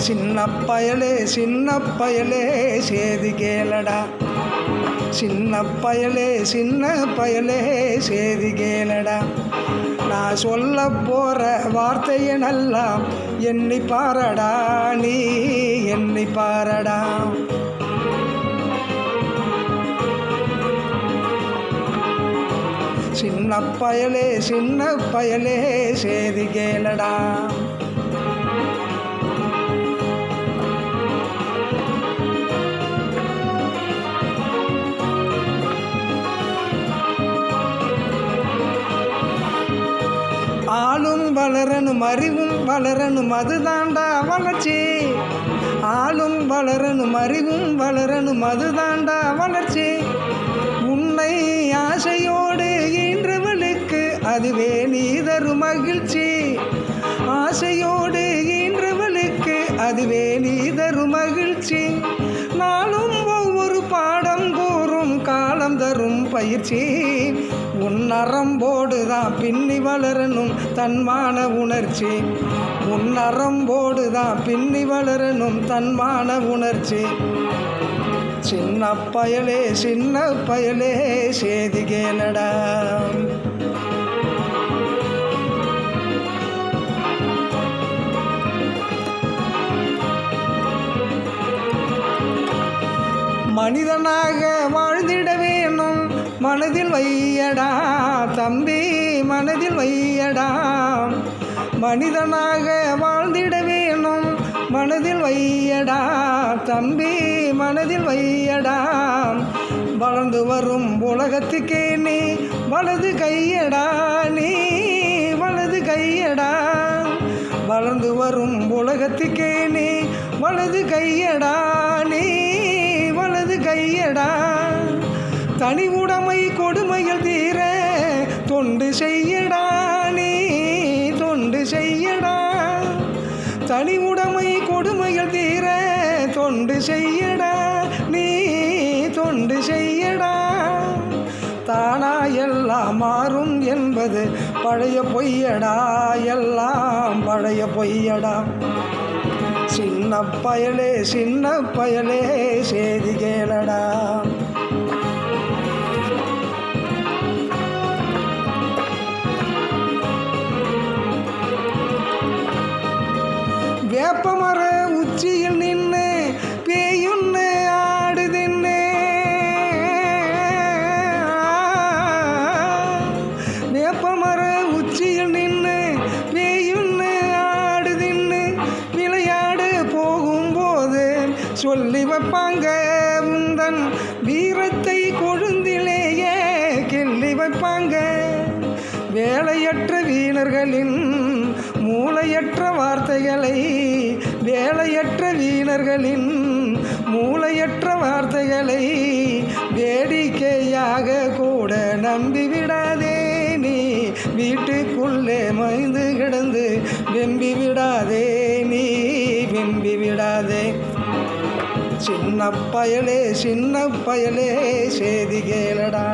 சின்ன பயலே சேதி கேளடா. சின்ன பயலே சேதி கேளடா. நான் சொல்ல போற வார்த்தையை நல்லா எண்ணி பாரடா, நீ எண்ணி பாரடா. சின்ன பயலே சேதி கேளடா. ஆளும் வளரணும் அறிவும் வளரணும் அதுதாண்டா வளர்ச்சி. ஆளும் வளரணும் அறிவும் வளரணும் அதுதாண்டா வளர்ச்சி. உன்னை ஆசையோடு ஈன்றவளுக்கு அதுவே நீ தரும் மகிழ்ச்சி. ஆசையோடு ஈன்றவளுக்கு அதுவே நீ தரும் மகிழ்ச்சி. நாளும் ஒவ்வொரு பாடம் கூறும் காலம் தரும் பயிற்சி. உன் நரம்போடுதான் பின்னி வளரணும் தன்மான உணர்ச்சி. உன் நரம்போடுதான் பின்னி வளரணும் தன்மான உணர்ச்சி. சின்ன பயலே சேதி கேளடா. மனிதனாக வாழ்ந்திட வேணும் மனதில் வையடா தம்பி, மனதில் வையடா. மனிதனாக வாழ்ந்திட வேணும் மனதில் வையடா தம்பி, மனதில் வையடா. வளர்ந்து வரும் உலகத்துக்கே நீ வலது கையடா, நீ வலது கையடா. வளர்ந்து வரும் உலகத்துக்கே நீ வலது கையடா, நீ வலது கையடா. தனி உடைமை கொடுமைகள் தீர தொண்டு செய்யடா, நீ தொண்டு செய்யடா. தனி உடைமை கொடுமைகள் தீர தொண்டு செய்யடா, நீ தொண்டு செய்யடா. தானா எல்லாம் மாறும் என்பது பழைய பொய்யடா, எல்லாம் பழைய பொய்யடா. சின்ன பயலே சேதி கேளடா. வேப்பமர உச்சியில் நின்று பேயுன்னு ஆடுதின்னு. வேப்பமர உச்சியில் நின்று பேயுன்னு ஆடுதின்னு. விளையாடு போகும்போது சொல்லி வைப்பாங்க உந்தன் வீரத்தை கொழுந்திலேயே கிள்ளி வைப்பாங்க. வேலையற்ற வீணர்களின் மூளையற்ற வார்த்தைகளை, வேலையற்ற வீணர்களின் மூளையற்ற வார்த்தைகளை வேடிக்கையாக கூட நம்பிவிடாதே. நீ வீட்டுக்குள்ளே மைந்து கிடந்து வெம்பி விடாதே, நீ வெம்பி விடாதே. சின்ன பயலே சேதி கேளடா.